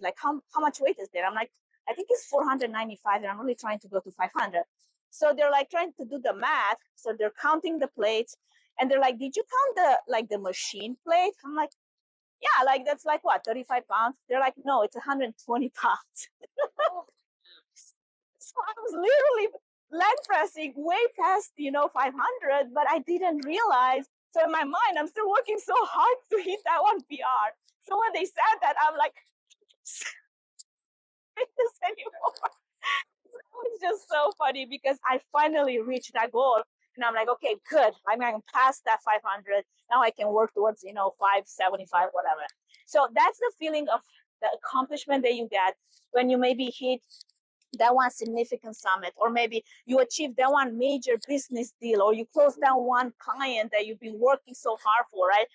like, how much weight is there? I'm like, I think it's 495 and I'm really trying to go to 500. So they're like trying to do the math. So they're counting the plates and they're like, did you count the machine plate? I'm like, yeah, like that's like what, 35 pounds? They're like, no, it's 120 pounds. So I was literally leg pressing way past, 500, but I didn't realize. So in my mind, I'm still working so hard to hit that one PR. So when they said that, I'm like, this anymore. It's just so funny because I finally reached that goal. And I'm like, okay, good. I'm going to pass that 500. Now I can work towards, 575, whatever. So that's the feeling of the accomplishment that you get when you maybe hit that one significant summit, or maybe you achieve that one major business deal, or you close down one client that you've been working so hard for, right?